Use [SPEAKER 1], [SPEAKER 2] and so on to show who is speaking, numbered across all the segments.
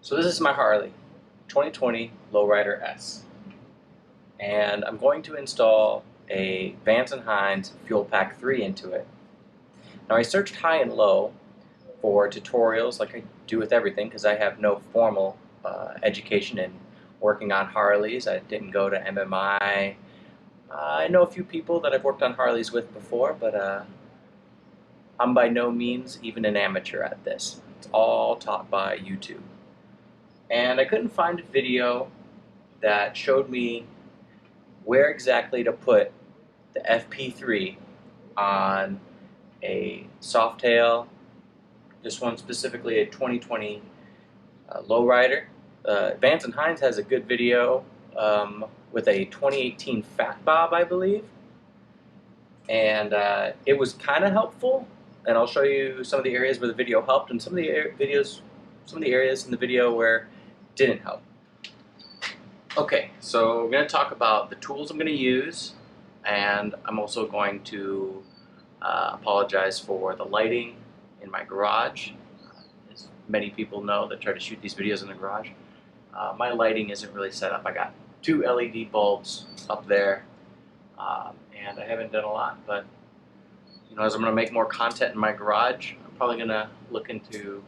[SPEAKER 1] So this is my Harley 2020 Low Rider S, and I'm going to install a Vance&hines Fuel Pack 3 into it. Now I searched high and low for tutorials like I do with everything because I have no formal education in working on Harleys. I didn't go to MMI. I know a few people that I've worked on Harleys with before, but I'm by no means even an amateur at this. It's all taught by YouTube. And I couldn't find a video that showed me where exactly to put the FP3 on a Softail, this one specifically a 2020 Low Rider. Vance&hines has a good video with a 2018 Fat Bob, I believe, and it was kind of helpful. And I'll show you some of the areas where the video helped, and some of the areas in the video where it didn't help. Okay, so we're going to talk about the tools I'm going to use, and I'm also going to apologize for the lighting in my garage. As many people know that try to shoot these videos in the garage, my lighting isn't really set up. I got 2 LED bulbs up there, and I haven't done a lot, but as I'm going to make more content in my garage, I'm probably going to look into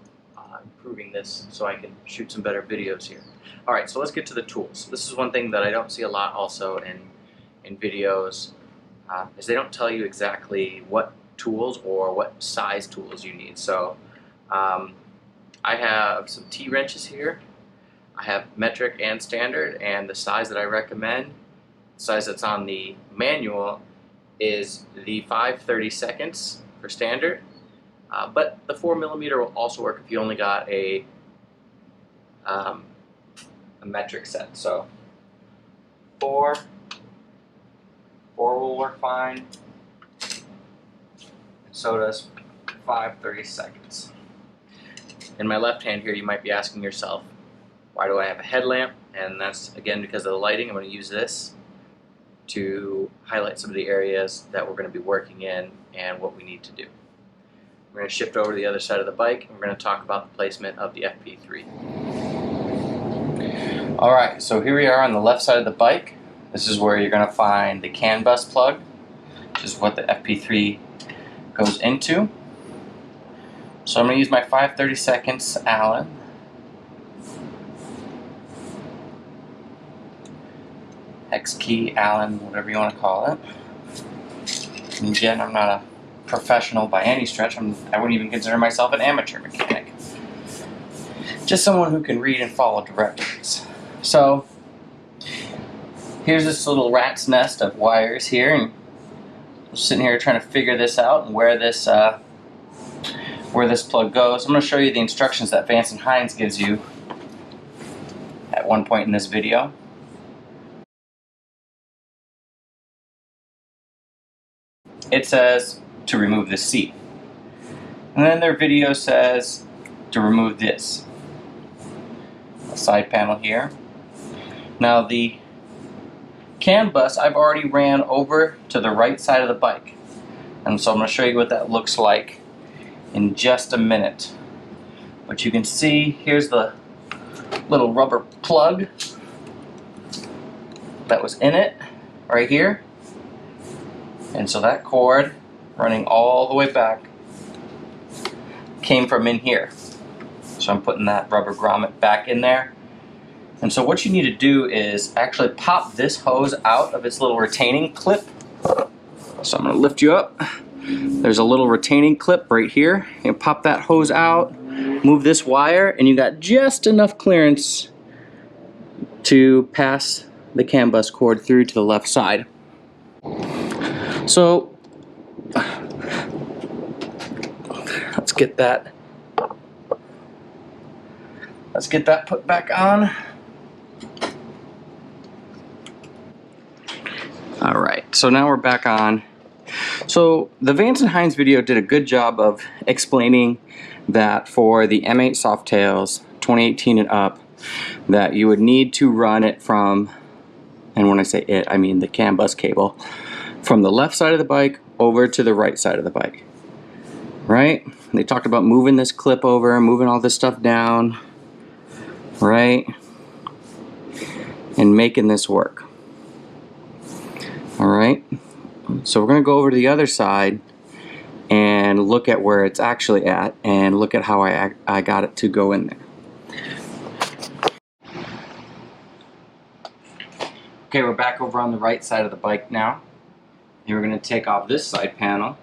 [SPEAKER 1] improving this so I can shoot some better videos here. Alright, so let's get to the tools. This is one thing that I don't see a lot also in videos, is they don't tell you exactly what tools or what size tools you need. So I have some T-wrenches here. I have metric and standard, and the size that I recommend, the size that's on the manual, is the 5/32 for standard, but the 4mm will also work if you only got a metric set. So 4 will work fine, and so does 5/32. In my left hand here, you might be asking yourself, why do I have a headlamp? And that's again because of the lighting. I'm going to use this to highlight some of the areas that we're going to be working in and what we need to do. We're going to shift over to the other side of the bike, and we're going to talk about the placement of the FP3. Alright, so here we are on the left side of the bike. This is where you're going to find the CAN bus plug, which is what the FP3 goes into. So I'm going to use my 5/32 Allen. Hex key, Allen, whatever you want to call it. And again, I'm not a professional by any stretch. I wouldn't even consider myself an amateur mechanic. Just someone who can read and follow directions. So here's this little rat's nest of wires here, and I'm sitting here trying to figure this out and where this plug goes. I'm going to show you the instructions that Vance&hines gives you at one point in this video. It says to remove the seat, and then their video says to remove this side panel here. Now the CAN bus I've already ran over to the right side of the bike, and so I'm going to show you what that looks like in just a minute. But you can see here's the little rubber plug that was in it right here. And so that cord running all the way back came from in here. So I'm putting that rubber grommet back in there. And so what you need to do is actually pop this hose out of its little retaining clip. So I'm going to lift you up. There's a little retaining clip right here. You pop that hose out, move this wire, and you got just enough clearance to pass the CAN bus cord through to the left side. So let's get that put back on. Alright, so now we're back on. So the Vance&hines video did a good job of explaining that for the M8 Softails 2018 and up, that you would need to run it from, and when I say it, I mean the CAN bus cable, from the left side of the bike over to the right side of the bike. Right? They talked about moving this clip over, moving all this stuff down. right, and making this work. All right, so we're going to go over to the other side and look at where it's actually at and look at how I got it to go in there. Okay, we're back over on the right side of the bike now. And we're going to take off this side panel.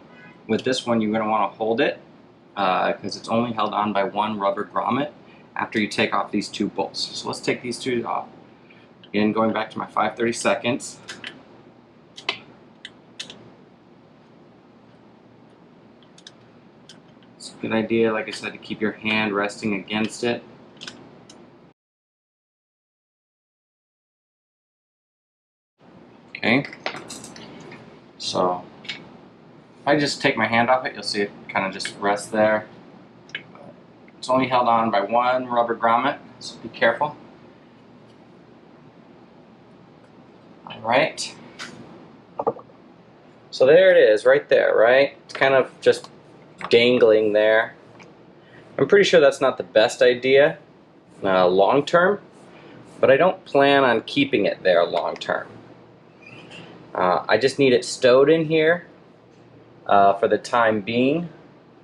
[SPEAKER 1] With this one, you're going to want to hold it because it's only held on by one rubber grommet after you take off these two bolts. So let's take these two off. Again, going back to my 5/32. It's a good idea, like I said, to keep your hand resting against it. Okay, so if I just take my hand off it, you'll see it kind of just rests there. It's only held on by one rubber grommet, so be careful. Alright, so there it is, right there, right? It's kind of just dangling there. I'm pretty sure that's not the best idea long term, but I don't plan on keeping it there long term. I just need it stowed in here for the time being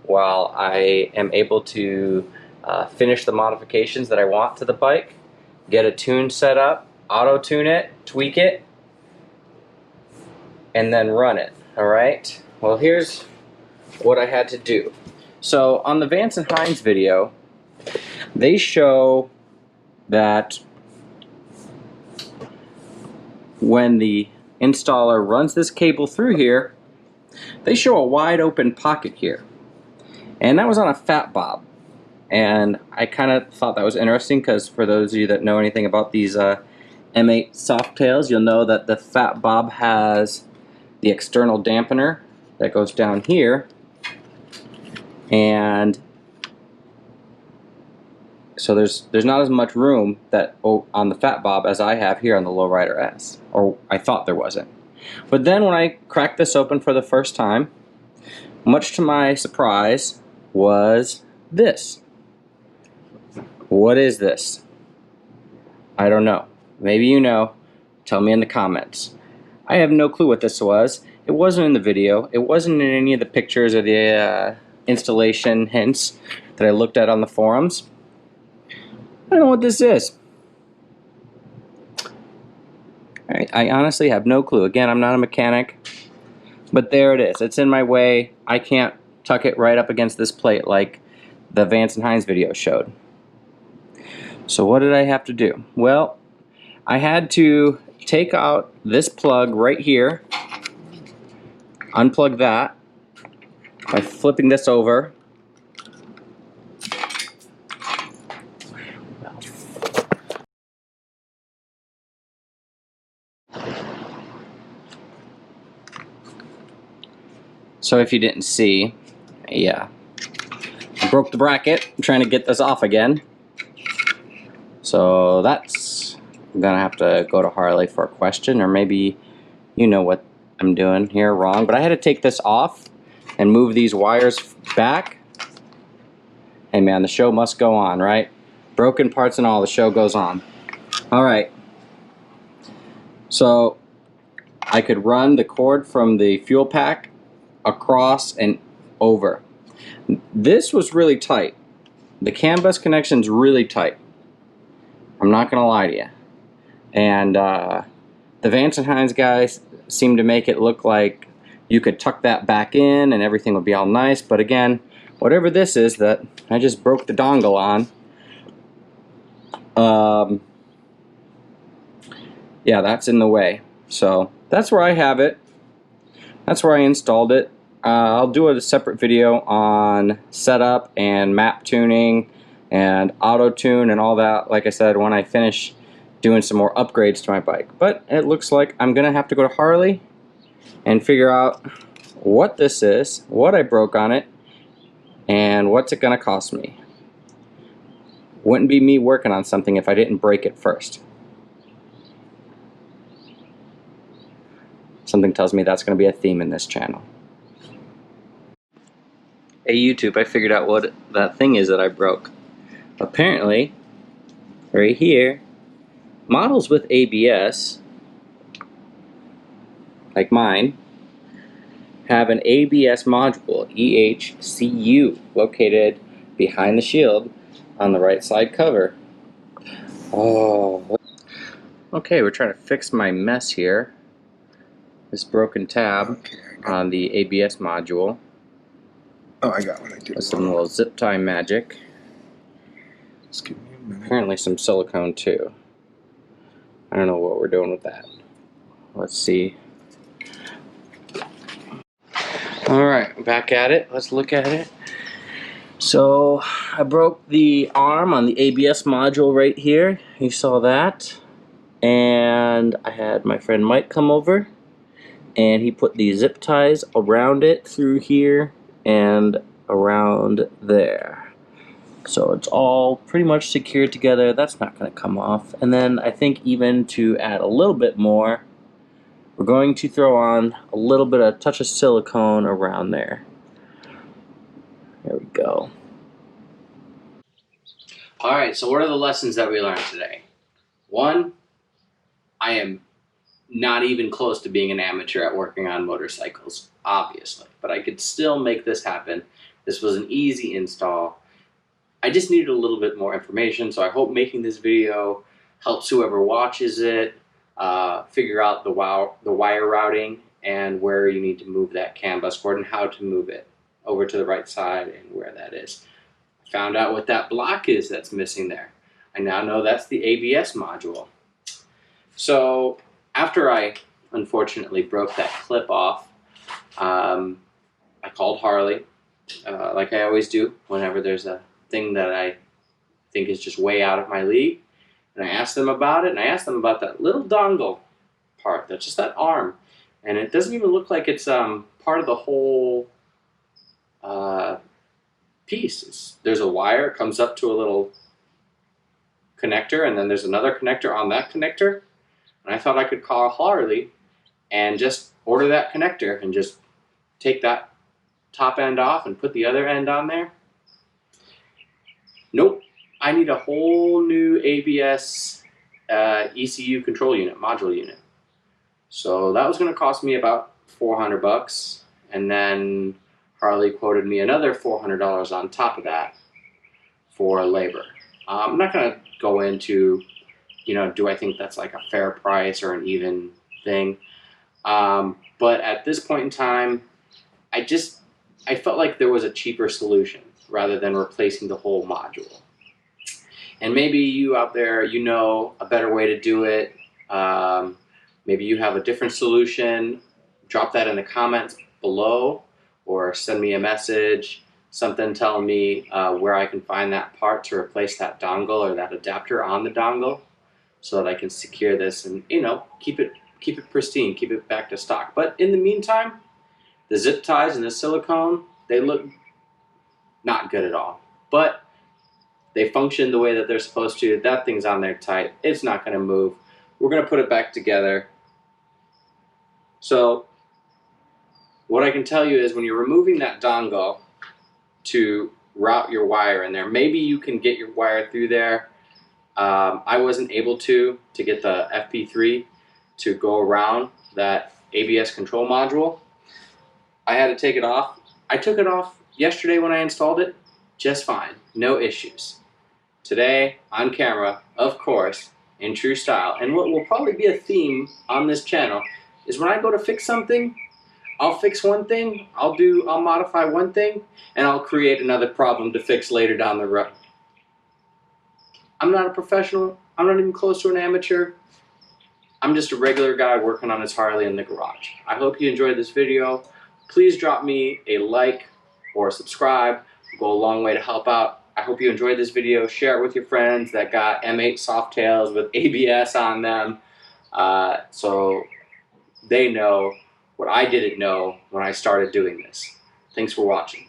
[SPEAKER 1] while I am able to finish the modifications that I want to the bike, get a tune set up, auto-tune it, tweak it, and then run it. Alright, well, here's what I had to do. So on the Vance&hines video, they show that when the installer runs this cable through here, they show a wide open pocket here, and that was on a fat bob. And I kind of thought that was interesting because for those of you that know anything about these M8 Softails, you'll know that the fat bob has the external dampener that goes down here, and so there's not as much room that on the fat bob as I have here on the Low Rider S, or I thought there wasn't. But then when I cracked this open for the first time, much to my surprise, was this. What is this? I don't know. Maybe you know. Tell me in the comments. I have no clue what this was. It wasn't in the video. It wasn't in any of the pictures or the installation hints that I looked at on the forums. I don't know what this is. I honestly have no clue. Again, I'm not a mechanic, but there it is. It's in my way. I can't tuck it right up against this plate like the Vance&hines video showed. So what did I have to do? Well, I had to take out this plug right here, unplug that by flipping this over. So if you didn't see, I broke the bracket. I'm trying to get this off again. So I'm gonna have to go to Harley for a question, or maybe you know what I'm doing here wrong. But I had to take this off and move these wires back. Hey man, the show must go on, right? Broken parts and all, the show goes on. Alright. So I could run the cord from the fuel pack across and over. This was really tight. The CAN bus connection's really tight. I'm not gonna lie to you. And the Vance&hines guys seem to make it look like you could tuck that back in and everything would be all nice. But again, whatever this is that I just broke the dongle on, yeah, that's in the way. So that's where I have it. That's where I installed it. I'll do a separate video on setup and map tuning and auto tune and all that, like I said, when I finish doing some more upgrades to my bike. But it looks like I'm gonna have to go to Harley and figure out what this is, what I broke on it, and what's it gonna cost me. Wouldn't be me working on something if I didn't break it first. Something tells me that's gonna be a theme in this channel. Hey YouTube, I figured out what that thing is that I broke. Apparently, right here. Models with ABS, like mine, have an ABS module, EHCU, located behind the shield on the right side cover. Oh. Okay, we're trying to fix my mess here. This broken tab on the ABS module.
[SPEAKER 2] Oh, I got what I do.
[SPEAKER 1] With some little zip tie magic.
[SPEAKER 2] Just give me a minute.
[SPEAKER 1] Apparently some silicone too. I don't know what we're doing with that. Let's see. Alright, back at it. Let's look at it. So I broke the arm on the ABS module right here. You saw that. And I had my friend Mike come over, and he put the zip ties around it through here and around there. So it's all pretty much secured together. That's not going to come off. And then I think even to add a little bit more, we're going to throw on a little bit of touch of silicone around there. There we go. Alright, so what are the lessons that we learned today? One, I am not even close to being an amateur at working on motorcycles, obviously, but I could still make this happen. This was an easy install. I just needed a little bit more information, so I hope making this video helps whoever watches it figure out the wire routing and where you need to move that CAN bus cord and how to move it over to the right side and where that is. I found out what that block is that's missing there. I now know that's the ABS module. So after I unfortunately broke that clip off, I called Harley, like I always do whenever there's a thing that I think is just way out of my league. And I asked them about it, and I asked them about that little dongle part, that's just that arm. And it doesn't even look like it's part of the whole piece. There's a wire, it comes up to a little connector, and then there's another connector on that connector. And I thought I could call Harley and just order that connector and just take that top end off and put the other end on there. Nope, I need a whole new ABS ECU control unit, module unit. So that was going to cost me about $400, and then Harley quoted me another $400 on top of that for labor. I'm not going to go into, do I think that's like a fair price or an even thing? But at this point in time, I felt like there was a cheaper solution rather than replacing the whole module. And maybe you out there, a better way to do it. Maybe you have a different solution. Drop that in the comments below or send me a message, something telling me where I can find that part to replace that dongle or that adapter on the dongle, so that I can secure this and keep it pristine, keep it back to stock. But in the meantime, the zip ties and the silicone, they look not good at all, but they function the way that they're supposed to. That thing's on there tight, it's not going to move. We're going to put it back together. So what I can tell you is when you're removing that dongle to route your wire in there, maybe you can get your wire through there. I wasn't able to get the FP3 to go around that ABS control module. I had to take it off. I took it off yesterday when I installed it, just fine, no issues. Today, on camera, of course, in true style, and what will probably be a theme on this channel, is when I go to fix something, I'll fix one thing, I'll modify one thing, and I'll create another problem to fix later down the road. I'm not a professional, I'm not even close to an amateur. I'm just a regular guy working on his Harley in the garage. I hope you enjoyed this video. Please drop me a like or subscribe. It'll go a long way to help out. I hope you enjoyed this video. Share it with your friends that got M8 Softails with ABS on them, so they know what I didn't know when I started doing this. Thanks for watching.